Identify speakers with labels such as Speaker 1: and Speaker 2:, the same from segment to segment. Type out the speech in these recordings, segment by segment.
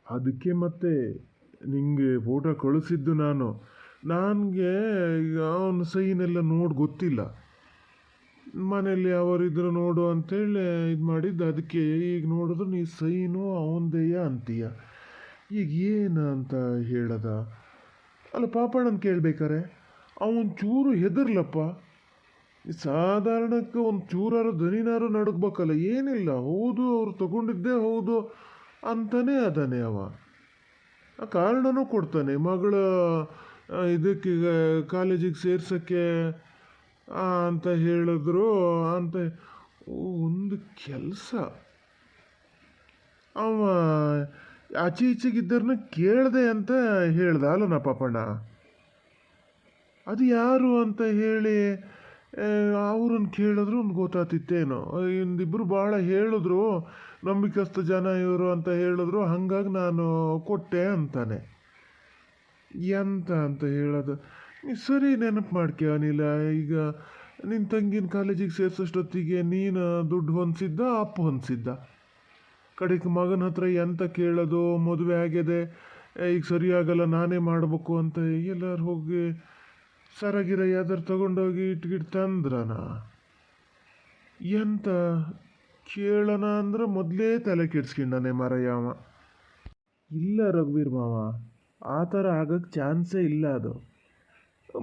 Speaker 1: ಅದಕ್ಕೆ ಮತ್ತೆ ನಿಂಗೆ ಫೋಟೋ ಕಳಿಸಿದ್ದು ನಾನು. ನನಗೆ ಈಗ ಅವನ ಸೈನೆಲ್ಲ ನೋಡಿ ಗೊತ್ತಿಲ್ಲ. ಮನೇಲಿ ಅವರಿದ್ರು ನೋಡು ಅಂತೇಳಿ ಇದು ಮಾಡಿದ್ದು. ಅದಕ್ಕೆ ಈಗ ನೋಡಿದ್ರು ನೀ ಸೈನು ಅವನದೇಯ ಅಂತೀಯ. ಈಗ ಏನು ಅಂತ ಹೇಳದ? ಅಲ್ಲ ಪಾಪಣ್ಣನ ಕೇಳ್ಬೇಕಾರೆ ಅವನು ಚೂರು ಹೆದರ್ಲಪ್ಪ. ಸಾಧಾರಣಕ್ಕೆ ಒಂದು ಚೂರಾರು ದನಿನಾರು ನಡಗ್ಬೇಕಲ್ಲ. ಏನಿಲ್ಲ, ಹೌದು ಅವ್ರು ತಗೊಂಡಿದ್ದೇ ಹೌದು ಅಂತಾನೆ ಅದಾನೆ ಅವ. ಆ ಕಾರಣನೂ ಕೊಡ್ತಾನೆ. ಮಗಳ ಇದಕ್ಕೀಗ ಕಾಲೇಜಿಗೆ ಸೇರ್ಸೋಕ್ಕೆ ಅಂತ ಹೇಳಿದ್ರು ಅಂತ. ಒಂದು ಕೆಲಸ, ಅವ ಆಚೆ ಈಚೆಗಿದ್ದರನ್ನ ಕೇಳಿದೆ ಅಂತ ಹೇಳ್ದ ಅಲ್ಲನ ಪಾಪಣ್ಣ. ಅದು ಯಾರು ಅಂತ ಹೇಳಿ ಅವ್ರನ್ನ ಕೇಳಿದ್ರು ಒಂದು ಗೊತ್ತಾತಿತ್ತೇನೋ. ಇಂದಿಬ್ಬರು ಭಾಳ ಹೇಳಿದ್ರು, ನಂಬಿಕಸ್ಥ ಜನ ಇವರು ಅಂತ ಹೇಳಿದ್ರು, ಹಾಗಾಗಿ ನಾನು ಕೊಟ್ಟೆ ಅಂತಾನೆ. ಎಂತ ಅಂತ ಹೇಳೋದು? ನೀ ಸರಿ ನೆನಪು ಮಾಡ್ಕೊ ಅನಿಲ. ಈಗ ನಿನ್ನ ತಂಗಿನ ಕಾಲೇಜಿಗೆ ಸೇರಿಸೋಷ್ಟೊತ್ತಿಗೆ ನೀನು ದುಡ್ಡು ಹೊಂದಿಸಿದ್ದ, ಅಪ್ಪ ಹೊಂದಿಸಿದ್ದ? ಕಡೆಗೆ ಮಗನ ಹತ್ರ ಎಂತ ಕೇಳೋದು? ಮದುವೆ ಆಗಿದೆ, ಈಗ ಸರಿಯಾಗಲ್ಲ, ನಾನೇ ಮಾಡಬೇಕು ಅಂತ ಎಲ್ಲರೂ ಹೋಗಿ ಸರಗಿರ ಯಾವ್ದಾರು ತಗೊಂಡೋಗಿ ಇಟ್ಗಿಟ್ಟು ತಂದ್ರನ? ಎಂತ ಕೇಳೋಣ ಅಂದ್ರೆ ಮೊದಲೇ ತಲೆ ಕೆಡ್ಸ್ಕೊಂಡಾನೆ ಮರಯ್ಯವ. ಇಲ್ಲ ರಘುವೀರ್ ಮಾವ, ಆ ಥರ ಆಗೋಕ್ಕೆ ಚಾನ್ಸೇ ಇಲ್ಲ. ಅದು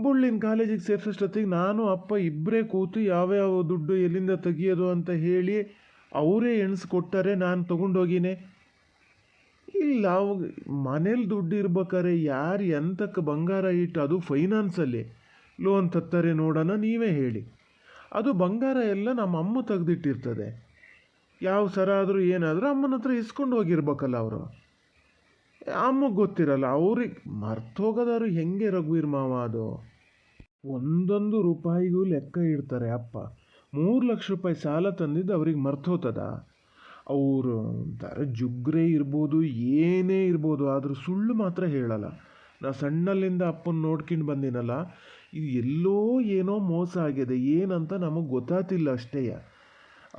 Speaker 1: ಬುಳ್ಳಿನ ಕಾಲೇಜಿಗೆ ಸೇರಿಸೋಷ್ಟೊತ್ತಿಗೆ ನಾನು ಅಪ್ಪ ಇಬ್ಬರೇ ಕೂತು ಯಾವ್ಯಾವ ದುಡ್ಡು ಎಲ್ಲಿಂದ ತೆಗಿಯೋದು ಅಂತ ಹೇಳಿ ಅವರೇ ಎಣಿಸ್ಕೊಟ್ಟಾರೆ. ನಾನು ತೊಗೊಂಡೋಗಿನೇ ಇಲ್ಲ. ಅವಾಗ ಮನೇಲಿ ದುಡ್ಡು ಇರ್ಬೇಕಾರೆ ಯಾರು ಎಂತಕ್ಕೆ ಬಂಗಾರ ಇಟ್ಟು, ಅದು ಫೈನಾನ್ಸಲ್ಲಿ ಲೋನ್ ತತ್ತಾರೆ ನೋಡೋಣ, ನೀವೇ ಹೇಳಿ. ಅದು ಬಂಗಾರ ಎಲ್ಲ ನಮ್ಮ ಅಮ್ಮ ತೆಗೆದಿಟ್ಟಿರ್ತದೆ. ಯಾವ ಸರ ಆದರೂ ಏನಾದರೂ ಅಮ್ಮನ ಹತ್ರ ಇಸ್ಕೊಂಡು ಹೋಗಿರ್ಬೇಕಲ್ಲ ಅವರು. ಅಮ್ಮಗೆ ಗೊತ್ತಿರಲ್ಲ. ಅವ್ರಿಗೆ ಮರ್ತು ಹೋಗೋದಾದ್ರು ಹೆಂಗೆ ರಘುವೀರ್ ಮಾವ? ಅದು ಒಂದೊಂದು ರೂಪಾಯಿಗೂ ಲೆಕ್ಕ ಇಡ್ತಾರೆ ಅಪ್ಪ. 3 ಲಕ್ಷ ರೂಪಾಯಿ ಸಾಲ ತಂದಿದ್ದು ಅವ್ರಿಗೆ ಮರ್ತು ಹೋಗ್ತದ? ಅವರು ಒಂಥರ ಜುಗ್ರೆ ಇರ್ಬೋದು, ಏನೇ ಇರ್ಬೋದು, ಆದರೂ ಸುಳ್ಳು ಮಾತ್ರ ಹೇಳಲ್ಲ. ನಾ ಸಣ್ಣಲ್ಲಿಂದ ಅಪ್ಪನ ನೋಡ್ಕೊಂಡು ಬಂದಿನಲ್ಲ, ಇದು ಎಲ್ಲೋ ಏನೋ ಮೋಸ ಆಗಿದೆ. ಏನಂತ ನಮಗೆ ಗೊತ್ತಾತಿಲ್ಲ ಅಷ್ಟೇ.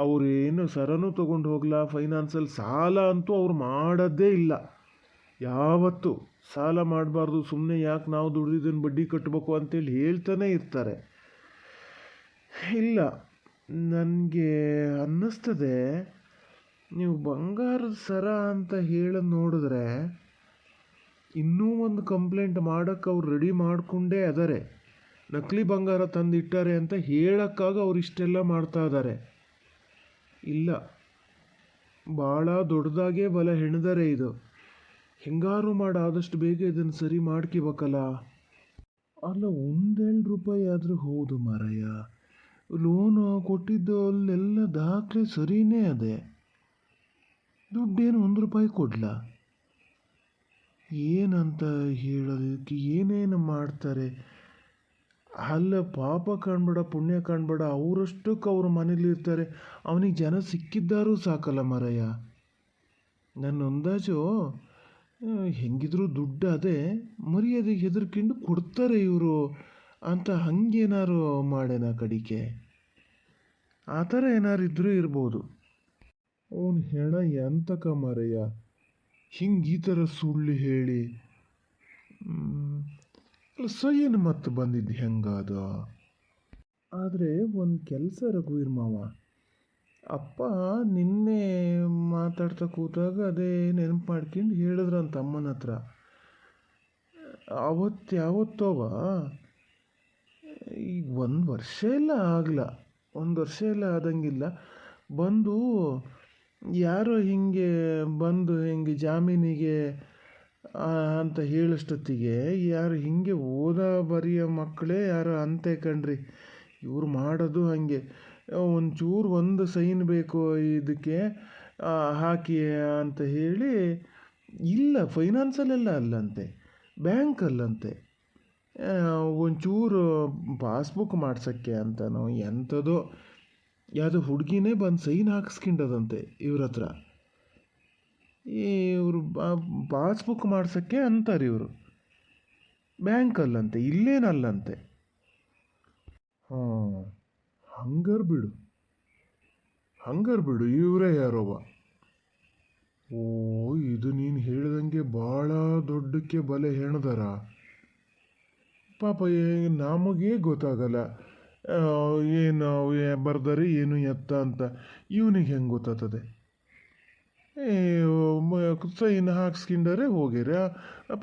Speaker 1: ಅವರೇನು ಸರನೂ ತೊಗೊಂಡು ಹೋಗಲ್ಲ, ಫೈನಾನ್ಸಲ್ಲಿ ಸಾಲ ಅಂತೂ ಅವ್ರು ಮಾಡೋದೇ ಇಲ್ಲ. ಯಾವತ್ತೂ ಸಾಲ ಮಾಡಬಾರ್ದು, ಸುಮ್ಮನೆ ಯಾಕೆ ನಾವು ದುಡ್ದಿದ್ದನ್ನು ಬಡ್ಡಿ ಕಟ್ಟಬೇಕು ಅಂತೇಳಿ ಹೇಳ್ತಾನೆ ಇರ್ತಾರೆ. ಇಲ್ಲ, ನನಗೆ ಅನ್ನಿಸ್ತದೆ ನೀವು ಬಂಗಾರದ ಸರ ಅಂತ ಹೇಳೋದು ನೋಡಿದ್ರೆ ಇನ್ನೂ ಒಂದು ಕಂಪ್ಲೇಂಟ್ ಮಾಡೋಕ್ಕೆ ಅವ್ರು ರೆಡಿ ಮಾಡಿಕೊಂಡೇ ಅದಾರೆ. ನಕಲಿ ಬಂಗಾರ ತಂದಿಟ್ಟಾರೆ ಅಂತ ಹೇಳೋಕ್ಕಾಗ ಅವ್ರು ಇಷ್ಟೆಲ್ಲ ಮಾಡ್ತಾ ಇದ್ದಾರೆ. ಇಲ್ಲ, ಭಾಳ ದೊಡ್ಡದಾಗೇ ಬಲ ಹೆಣ್ದರೆ ಇದು. ಹೆಂಗಾರು ಮಾಡಿ ಆದಷ್ಟು ಬೇಗ ಇದನ್ನು ಸರಿ ಮಾಡ್ಕೋಬೇಕಲ್ಲ. ಅಲ್ಲ, 1-2 ರೂಪಾಯಿ ಆದರೂ ಹೌದು ಮಾರಯ್ಯ. ಲೋನು ಕೊಟ್ಟಿದ್ದು ಅಲ್ಲೆಲ್ಲ ದಾಖಲೆ ಸರಿಯೇ ಅದೇ. ದುಡ್ಡೇನು 1 ರೂಪಾಯಿ ಕೊಡ್ಲ? ಏನಂತ ಹೇಳೋದಕ್ಕೆ ಏನೇನು ಮಾಡ್ತಾರೆ? ಅಲ್ಲ, ಪಾಪ ಕಾಣಬೇಡ ಪುಣ್ಯ ಕಾಣಬೇಡ, ಅವರಷ್ಟಕ್ಕೆ ಅವ್ರ ಮನೇಲಿರ್ತಾರೆ. ಅವನಿಗೆ ಜನ ಸಿಕ್ಕಿದ್ದಾರೂ ಸಾಕಲ್ಲ ಮರಯ್ಯ. ನನ್ನ ಅಂದಾಜು ಹೆಂಗಿದ್ರು ದುಡ್ಡು ಅದೇ, ಮರ್ಯಾದೆಗೆ ಹೆದರ್ಕೊಂಡು ಕೊಡ್ತಾರೆ ಇವರು ಅಂತ ಹಂಗೇನಾರು ಮಾಡೇನ ಕಡಿಕೆ? ಆ ಥರ ಏನಾರು ಇದ್ರೂ ಇರ್ಬೋದು. ಅವನು ಹೆಣ ಎಂತಕ ಮರಯ್ಯ, ಹಿಂಗೆ ಈ ಥರ ಸುಳ್ಳು ಹೇಳಿ. ಅಲ್ಲ, ಸೈನ್ ಮತ್ತೆ ಬಂದಿದ್ದು ಹೆಂಗದು? ಆದರೆ ಒಂದು ಕೆಲಸ ರಘುವೀರ್ ಮಾವ, ಅಪ್ಪ ನಿನ್ನೆ ಮಾತಾಡ್ತಾ ಕೂತಾಗ ಅದೇ ನೆನಪು ಮಾಡ್ಕೊಂಡು ಹೇಳಿದ್ರಂತ ಅಮ್ಮನ ಹತ್ರ. ಯಾವತ್ತೋವ ಈಗ 1 ವರ್ಷ ಎಲ್ಲ ಆಗಲ್ಲ, 1 ವರ್ಷ ಎಲ್ಲ ಆದಂಗಿಲ್ಲ. ಬಂದು ಯಾರೋ ಹಿಂಗೆ ಬಂದು ಹಿಂಗೆ ಜಾಮೀನಿಗೆ ಅಂತ ಹೇಳಷ್ಟೊತ್ತಿಗೆ ಯಾರು ಹಿಂಗೆ ಓದ ಬರೆಯೋ ಮಕ್ಕಳೇ ಯಾರೋ ಅಂತೆ ಕಣ್ರಿ. ಇವ್ರು ಮಾಡೋದು ಹಾಗೆ. ಒಂಚೂರು ಒಂದು ಸೈನ್ ಬೇಕು ಇದಕ್ಕೆ ಹಾಕಿ ಅಂತ ಹೇಳಿ. ಇಲ್ಲ, ಫೈನಾನ್ಸಲ್ಲೆಲ್ಲ ಅಲ್ಲಂತೆ, ಬ್ಯಾಂಕಲ್ಲಂತೆ. ಒಂಚೂರು ಪಾಸ್ಬುಕ್ ಮಾಡ್ಸೋಕ್ಕೆ ಅಂತನೋ ಎಂಥದೋ ಯಾವುದೋ ಹುಡುಗಿನೇ ಬಂದು ಸೈನ್ ಹಾಕಿಸ್ಕೊಂಡದಂತೆ ಇವ್ರ ಹತ್ರ. ಇವರು ಪಾಸ್ಬುಕ್ ಮಾಡ್ಸೋಕ್ಕೆ ಅಂತಾರೆ ಇವರು. ಬ್ಯಾಂಕಲ್ಲಂತೆ, ಇಲ್ಲೇನಲ್ಲಂತೆ. ಹಾಂ, ಹಂಗಾರೆ ಬಿಡು, ಇವರೇ ಯಾರೋವ. ಓ, ಇದು ನೀನು ಹೇಳ್ದಂಗೆ ನಮಗೆ ಭಾಳ ದೊಡ್ಡಕ್ಕೆ ಬಲೆ ಹೆಣ್ದಾರ. ಪಾಪ ನಮಗೇ ಗೊತ್ತಾಗಲ್ಲ ಏನು ಬರ್ದಾರೆ ಏನು ಎತ್ತ ಅಂತ. ಇವನಿಗೆ ಹೆಂಗೆ ಗೊತ್ತಾಗ್ತದೆ? ಸೈನ್ ಹಾಕ್ಸ್ಕೊಂಡರೆ ಹೋಗ್ಯಾರೆ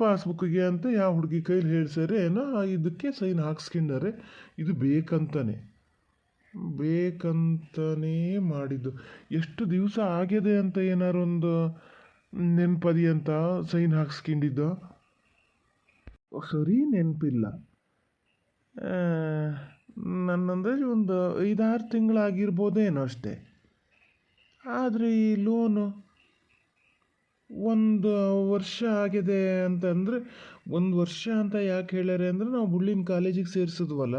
Speaker 1: ಪಾಸ್ಬುಕ್ಕಿಗೆ ಅಂತ ಯಾವ ಹುಡುಗಿ ಕೈಲಿ ಹೇಳ್ಸಾರೆ ಏನೋ ಇದಕ್ಕೆ ಸೈನ್ ಹಾಕ್ಸ್ಕೊಂಡಾರೆ. ಇದು ಬೇಕಂತನೇ ಮಾಡಿದ್ದು. ಎಷ್ಟು ದಿವಸ ಆಗಿದೆ ಅಂತ ಏನಾರು ಒಂದು ನೆನಪದಿ ಅಂತ ಸೈನ್ ಹಾಕ್ಸ್ಕೊಂಡಿದ್ದು ಸರಿ ನೆನಪಿಲ್ಲ. ನನ್ನ ಅಂದಾಜು ಒಂದು 5-6 ತಿಂಗಳಾಗಿರ್ಬೋದೇನೋ ಅಷ್ಟೇ. ಆದರೆ ಈ ಲೋನು 1 ವರ್ಷ ಆಗಿದೆ ಅಂತಂದರೆ, 1 ವರ್ಷ ಅಂತ ಯಾಕೆ ಹೇಳ್ಯಾರೆ ಅಂದರೆ ನಾವು ಬುಳ್ಳಿನ ಕಾಲೇಜಿಗೆ ಸೇರಿಸಿದ್ವಲ್ಲ,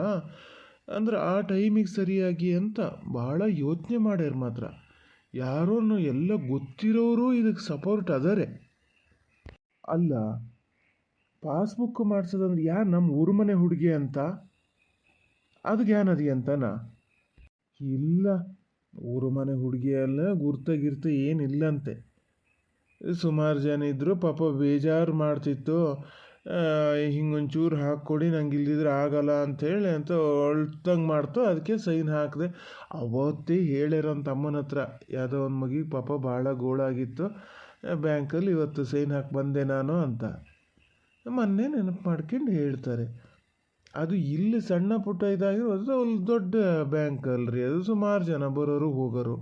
Speaker 1: ಅಂದ್ರೆ ಆ ಟೈಮಿಗೆ ಸರಿಯಾಗಿ ಅಂತ ಭಾಳ ಯೋಚನೆ ಮಾಡ್ಯಾರ. ಮಾತ್ರ ಯಾರೋ ಎಲ್ಲ ಗೊತ್ತಿರೋರು ಇದಕ್ಕೆ ಸಪೋರ್ಟ್ ಅದಾರೆ. ಅಲ್ಲ, ಪಾಸ್ಬುಕ್ ಮಾಡಿಸೋದಂದ್ರೆ ಯಾರು ನಮ್ಮ ಊರು ಮನೆ ಹುಡುಗಿ ಅಂತ ಅದು ಜ್ಞಾನದಿ ಅಂತನಾ? ಇಲ್ಲ, ಊರು ಮನೆ ಹುಡುಗಿ ಅಲ್ಲ, ಗುರ್ತ ಏನಿಲ್ಲಂತೆ. ಸುಮಾರು ಜನ ಇದ್ದರು, ಪಾಪ ಬೇಜಾರು ಮಾಡ್ತಿತ್ತು. ಹಿಂಗೊಂಚೂರು ಹಾಕ್ಕೊಡಿ, ನಂಗೆ ಇಲ್ದಿದ್ರೆ ಆಗಲ್ಲ ಅಂಥೇಳಿ ಅಂತ ಅಳ್ತಂಗೆ ಮಾಡ್ತು. ಅದಕ್ಕೆ ಸೈನ್ ಹಾಕಿದೆ. ಅವತ್ತೇ ಹೇಳ್ಯಾರಂತ ಅಮ್ಮನ ಹತ್ರ, ಯಾವುದೋ ಒಂದು ಮಗಿಗೆ ಪಾಪ ಭಾಳ ಗೋಳಾಗಿತ್ತು ಬ್ಯಾಂಕಲ್ಲಿ, ಇವತ್ತು ಸೈನ್ ಹಾಕಿ ಬಂದೆ ನಾನು ಅಂತ. ಮೊನ್ನೆ ನೆನಪು ಮಾಡ್ಕೊಂಡು ಹೇಳ್ತಾರೆ. ಅದು ಇಲ್ಲಿ ಸಣ್ಣ ಪುಟ್ಟ ಇದಾಗಿರೋದು, ಅಲ್ಲಿ ದೊಡ್ಡ ಬ್ಯಾಂಕ್ ಅಲ್ರಿ ಅದು, ಸುಮಾರು ಜನ ಬರೋರು ಹೋಗೋರು.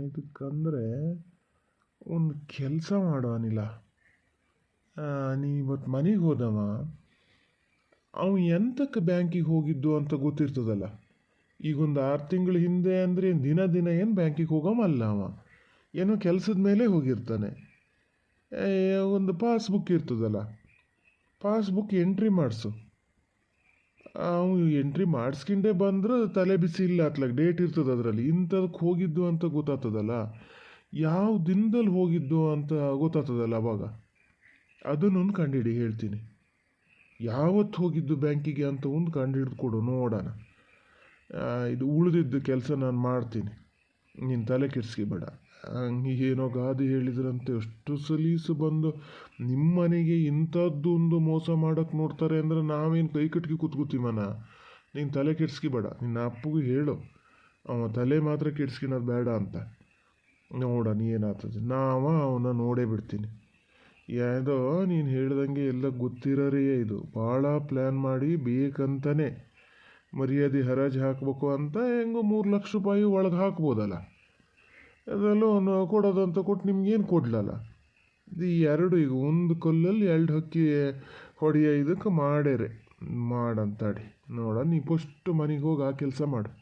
Speaker 1: ಇದಕ್ಕಂದರೆ ಒಂದು ಕೆಲಸ ಮಾಡೋನಿಲ್ಲ. ನೀ ಇವತ್ತು ಮನೆಗೆ ಹೋದವ, ಅವನು ಎಂತಕ್ಕೆ ಬ್ಯಾಂಕಿಗೆ ಹೋಗಿದ್ದು ಅಂತ ಗೊತ್ತಿರ್ತದಲ್ಲ. ಈಗೊಂದು 6 ತಿಂಗಳ ಹಿಂದೆ ಅಂದರೆ ದಿನ ಏನು ಬ್ಯಾಂಕಿಗೆ ಹೋಗೋಮಲ್ಲ, ಅವ ಏನೋ ಕೆಲಸದ ಮೇಲೆ ಹೋಗಿರ್ತಾನೆ. ಒಂದು ಪಾಸ್ಬುಕ್ ಇರ್ತದಲ್ಲ, ಪಾಸ್ಬುಕ್ ಎಂಟ್ರಿ ಮಾಡಿಸು. ಅವನು ಎಂಟ್ರಿ ಮಾಡಿಸ್ಕೊಂಡೇ ಬಂದ್ರೆ ತಲೆ ಬಿಸಿ ಇಲ್ಲ ಅತ್ಲಾಗ ಡೇಟ್ ಇರ್ತದೆ ಅದರಲ್ಲಿ, ಇಂಥದಕ್ಕೆ ಹೋಗಿದ್ದು ಅಂತ ಗೊತ್ತಾಗ್ತದಲ್ಲ, ಯಾವ ದಿನದಲ್ಲಿ ಹೋಗಿದ್ದು ಅಂತ ಗೊತ್ತಾಗ್ತದಲ್ಲ ಅವಾಗ. ಅದನ್ನೊಂದು ಕಂಡುಹಿಡಿ ಹೇಳ್ತೀನಿ. ಯಾವತ್ತು ಹೋಗಿದ್ದು ಬ್ಯಾಂಕಿಗೆ ಅಂತ ಒಂದು ಕಂಡುಹಿಡ್ದು ಕೊಡು ನೋಡೋಣ. ಇದು ಉಳಿದಿದ್ದು ಕೆಲಸ ನಾನು ಮಾಡ್ತೀನಿ, ನೀನು ತಲೆ ಕೆಡಿಸ್ಕೊಬೇಡ. ಹಂಗೆ ಏನೋ ಗಾದೆ ಹೇಳಿದ್ರಂತೆ, ಅಷ್ಟು ಸಲೀಸು ಬಂದು ನಿಮ್ಮ ಮನೆಗೆ ಇಂಥದ್ದು ಒಂದು ಮೋಸ ಮಾಡೋಕ್ಕೆ ನೋಡ್ತಾರೆ ಅಂದರೆ ನಾವೇನು ಕೈ ಕಟ್ಗೆ ಕೂತ್ಕೋತೀವನ? ನೀನು ತಲೆ ಕೆಡಿಸ್ಕೊಬೇಡ. ನಿನ್ನ ಅಪ್ಪಗೂ ಹೇಳು, ಅವ ತಲೆ ಮಾತ್ರ ಕೆಡಿಸ್ಕೊಳೋದು ಬೇಡ ಅಂತ. ನೋಡೋಣ ಏನಾಗ್ತದೆ. ಅವನ್ನ ನೋಡೇ ಬಿಡ್ತೀನಿ. ಯಾವುದೋ ನೀನು ಹೇಳ್ದಂಗೆ ಎಲ್ಲ ಗೊತ್ತಿರೋರೇ ಇದು. ಭಾಳ ಪ್ಲ್ಯಾನ್ ಮಾಡಿ ಬೇಕಂತಲೇ ಮರ್ಯಾದೆ ಹರಾಜು ಹಾಕಬೇಕು ಅಂತ ಹೆಂಗೋ 3 ಲಕ್ಷ ರೂಪಾಯಿ ಒಳಗೆ ಹಾಕ್ಬೋದಲ್ಲ. ಅದೆಲ್ಲ ಕೊಡೋದಂತ ಕೊಟ್ಟು ನಿಮ್ಗೇನು ಕೊಡ್ಲಲ್ಲ. ಇದು 2 ಈಗ ಒಂದು ಕಲ್ಲಲ್ಲಿ 2 ಹಕ್ಕಿ ಹೊಡೆಯೋ ಇದಕ್ಕೆ ಮಾಡ್ಯಾರೆ. ಮಾಡಂತಾಡಿ ನೋಡ. ನೀ ಫಸ್ಟ್ ಮನೆಗೆ ಹೋಗಿ ಆ ಕೆಲಸ ಮಾಡು.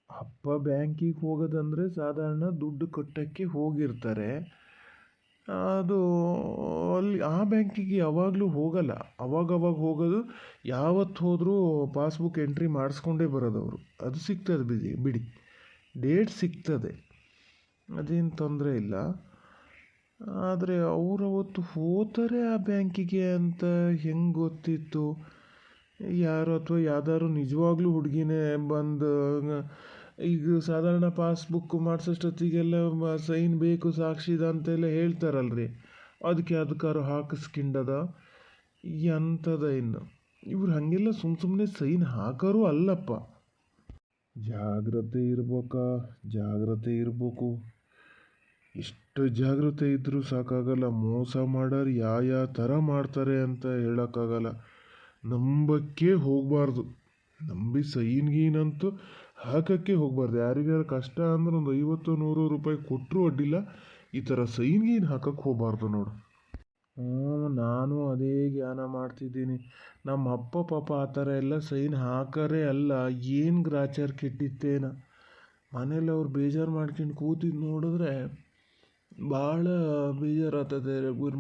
Speaker 1: ಅಪ್ಪ ಬ್ಯಾಂಕಿಗೆ ಹೋಗೋದಂದರೆ ಸಾಧಾರಣ ದುಡ್ಡು ಕಟ್ಟೋಕ್ಕೆ ಹೋಗಿರ್ತಾರೆ. ಅದು ಅಲ್ಲಿ ಆ ಬ್ಯಾಂಕಿಗೆ ಯಾವಾಗಲೂ ಹೋಗಲ್ಲ, ಅವಾಗವಾಗ ಹೋಗೋದು. ಯಾವತ್ತು ಹೋದರೂ ಪಾಸ್ಬುಕ್ ಎಂಟ್ರಿ ಮಾಡಿಸ್ಕೊಂಡೇ ಬರೋದವರು. ಅದು ಸಿಗ್ತದೆ ಬಿಡಿ, ಡೇಟ್ ಸಿಗ್ತದೆ, ಅದೇನು ತೊಂದರೆ ಇಲ್ಲ. ಆದರೆ ಅವರು ಅವತ್ತು ಹೋಗ್ತಾರೆ ಆ ಬ್ಯಾಂಕಿಗೆ ಅಂತ ಹೆಂಗೆ ಗೊತ್ತಿತ್ತು? ಯಾರು ಅಥವಾ ಯಾವ್ದಾದ್ರು ನಿಜವಾಗ್ಲೂ ಹುಡುಗಿನೇ ಬಂದು, ಈಗ ಸಾಧಾರಣ ಪಾಸ್ಬುಕ್ ಮಾಡಿಸೋಷ್ಟೊತ್ತಿಗೆಲ್ಲ ಸೈನ್ ಬೇಕು ಸಾಕ್ಷಿದ ಅಂತೆಲ್ಲ ಹೇಳ್ತಾರಲ್ರಿ, ಅದಕ್ಕೆ ಅದಕ್ಕಾರು ಹಾಕಿಸ್ಕೊಂಡದ ಎಂಥದ. ಇನ್ನು ಇವ್ರು ಹಾಗೆಲ್ಲ ಸುಮ್ಮನೆ ಸೈನ್ ಹಾಕೋರು ಅಲ್ಲಪ್ಪ. ಜಾಗ್ರತೆ ಇರಬೇಕು. ಎಷ್ಟು ಜಾಗ್ರತೆ ಇದ್ದರೂ ಸಾಕಾಗಲ್ಲ. ಮೋಸ ಮಾಡೋರು ಯಾವ ಥರ ಮಾಡ್ತಾರೆ ಅಂತ ಹೇಳೋಕ್ಕಾಗಲ್ಲ. ನಂಬಕ್ಕೆ ಹೋಗಬಾರ್ದು. ನಂಬಿ ಸೈನ್ಗೀನಂತೂ ಹಾಕೋಕ್ಕೆ ಹೋಗಬಾರ್ದು. ಯಾರಿಗಾರು ಕಷ್ಟ ಅಂದ್ರೆ ಒಂದು 50-100 ರೂಪಾಯಿ ಕೊಟ್ಟರು ಅಡ್ಡಿಲ್ಲ, ಈ ಥರ ಸೈನ್ಗೀನು ಹಾಕೋಕ್ಕೆ ಹೋಗಬಾರ್ದು ನೋಡು. ನಾನು ಅದೇ ಜ್ಞಾನ ಮಾಡ್ತಿದ್ದೀನಿ. ನಮ್ಮ ಅಪ್ಪ ಪಾಪ ಆ ಥರ ಎಲ್ಲ ಸೈನ್ ಹಾಕರೇ ಅಲ್ಲ. ಏನು ಗ್ರಾಚಾರ ಕೆಟ್ಟಿತ್ತೇನ. ಮನೇಲಿ ಅವ್ರು ಬೇಜಾರು ಮಾಡ್ಕೊಂಡು ಕೂತಿದ್ದು ನೋಡಿದ್ರೆ ಭಾಳ ಬೇಜಾರಾಗ್ತದೆ ರಘುವೀರ್.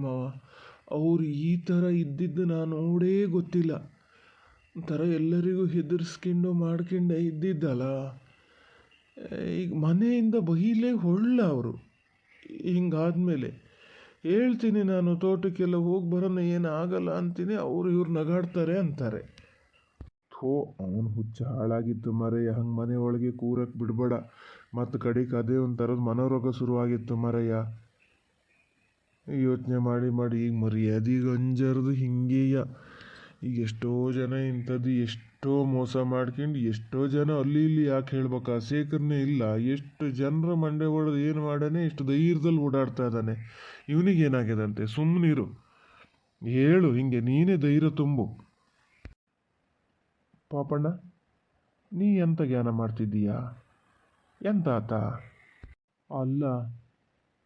Speaker 1: ಅವ್ರು ಈ ಥರ ಇದ್ದಿದ್ದು ನಾನು ನೋಡೇ ಗೊತ್ತಿಲ್ಲ. ಒಂಥರ ಎಲ್ಲರಿಗೂ ಹೆದರ್ಸ್ಕೊಂಡು ಮಾಡ್ಕೊಂಡೆ ಇದ್ದಿದ್ದಲ್ಲ. ಈಗ ಮನೆಯಿಂದ ಬೈಲೇ ಹೊಳ್ಳ ಅವರು. ಹಿಂಗಾದ್ಮೇಲೆ ಹೇಳ್ತೀನಿ ನಾನು, ತೋಟಕ್ಕೆಲ್ಲ ಹೋಗಿ ಬರೋಣ, ಏನು ಆಗಲ್ಲ ಅಂತೀನಿ. ಇವ್ರು ನಗಾಡ್ತಾರೆ ಅಂತಾರೆ. ಅವನು ಹುಚ್ಚ ಹಾಳಾಗಿತ್ತು ಮರೆ. ಹಂಗೆ ಮನೆ ಒಳಗೆ ಕೂರಕ್ಕೆ ಬಿಡಬೇಡ. ಮತ್ತು ಕಡೆಗೆ ಅದೇ ಒಂಥರದ ಮನೋರೋಗ ಶುರುವಾಗಿತ್ತು ಮರಯ್ಯ. ಯೋಚನೆ ಮಾಡಿ ಮಾಡಿ ಈಗ ಮರ್ಯಾದೆಗೆ ಅಂಜರ್ದು ಹಿಂಗೆಯ. ಈಗ ಎಷ್ಟೋ ಜನ ಇಂಥದ್ದು ಎಷ್ಟೋ ಮೋಸ ಮಾಡ್ಕೊಂಡು ಎಷ್ಟೋ ಜನ ಅಲ್ಲಿ ಇಲ್ಲಿ ಯಾಕೆ ಹೇಳ್ಬೇಕಾ ಶೇಖರ್ನೇ ಇಲ್ಲ, ಎಷ್ಟು ಜನರ ಮಂಡೆ ಹೊಡೆದು ಏನು ಮಾಡಾನೆ, ಎಷ್ಟು ಧೈರ್ಯದಲ್ಲಿ ಓಡಾಡ್ತಾ ಇದ್ದಾನೆ. ಇವನಿಗೇನಾಗ್ಯದಂತೆ? ಸುಮ್ಮನಿರು, ಹೇಳು, ಹಿಂಗೆ ನೀನೇ ಧೈರ್ಯ ತುಂಬು. ಪಾಪಣ್ಣ, ನೀ ಎಂತ ಜ್ಞಾನ ಮಾಡ್ತಿದ್ದೀಯಾ? ಎಂತ ಆತ? ಅಲ್ಲ,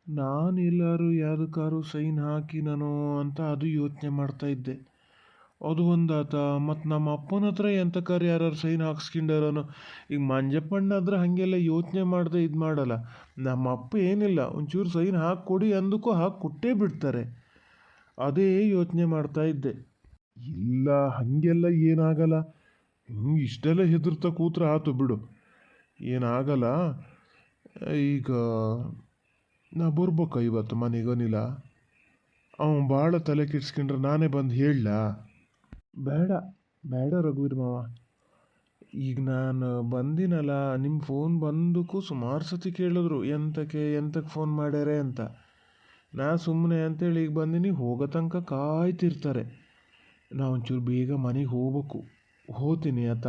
Speaker 1: ನಾನೆಲ್ಲರೂ ಯಾವುದಕ್ಕಾರು ಸೈನ್ ಹಾಕಿನೋ ಅಂತ ಅದು ಯೋಚನೆ ಮಾಡ್ತಾ ಇದ್ದೆ. ಅದು ಒಂದಾತ. ಮತ್ತು ನಮ್ಮ ಅಪ್ಪನ ಹತ್ರ ಎಂತಕ್ಕಾರ ಯಾರು ಸೈನ್ ಹಾಕ್ಸ್ಕೊಂಡಾರನೋ. ಈಗ ಮಂಜಪ್ಪಣ್ಣ ಆದ್ರೆ ಹಾಗೆಲ್ಲ ಯೋಚನೆ ಮಾಡದೆ ಇದು ಮಾಡಲ್ಲ. ನಮ್ಮ ಅಪ್ಪ ಏನಿಲ್ಲ, ಒಂಚೂರು ಸೈನ್ ಹಾಕ್ಕೊಡಿ ಅಂದಕ್ಕೂ ಹಾಕಿ ಕೊಟ್ಟೇ ಬಿಡ್ತಾರೆ. ಅದೇ ಯೋಚನೆ ಮಾಡ್ತಾ ಇದ್ದೆ. ಇಲ್ಲ, ಹಾಗೆಲ್ಲ ಏನಾಗಲ್ಲ. ಹಿಂಗೆ ಇಷ್ಟೆಲ್ಲ ಹೆದರ್ತಾ ಕೂತ್ರೆ ಆತು ಬಿಡು, ಏನಾಗಲ್ಲ. ಈಗ ನಾ ಬರ್ಬೇಕಾ ಇವತ್ತು ಮನೆಗನಿಲ್ಲ? ಅವನು ಭಾಳ ತಲೆ ಕೆಡ್ಸ್ಕೊಂಡ್ರೆ ನಾನೇ ಬಂದು ಹೇಳಲಾ? ಬೇಡ ಬೇಡ ರಘುವೀರ್ ಮಾವ, ಈಗ ನಾನು ಬಂದಿನಲ್ಲ, ನಿಮ್ಮ ಫೋನ್ ಬಂದಕ್ಕೂ ಸುಮಾರು ಸತಿ ಕೇಳಿದ್ರು ಎಂತಕ್ಕೆ ಫೋನ್ ಮಾಡ್ಯಾರೆ ಅಂತ. ನಾ ಸುಮ್ಮನೆ ಅಂತೇಳಿ ಈಗ ಬಂದಿನಿ. ಹೋಗೋ ತನಕ ಕಾಯ್ತಿರ್ತಾರೆ. ನಾ ಒಂಚೂರು ಬೇಗ ಮನೆಗೆ ಹೋಗ್ಬೇಕು. ಹೋಗ್ತೀನಿ ಆತ.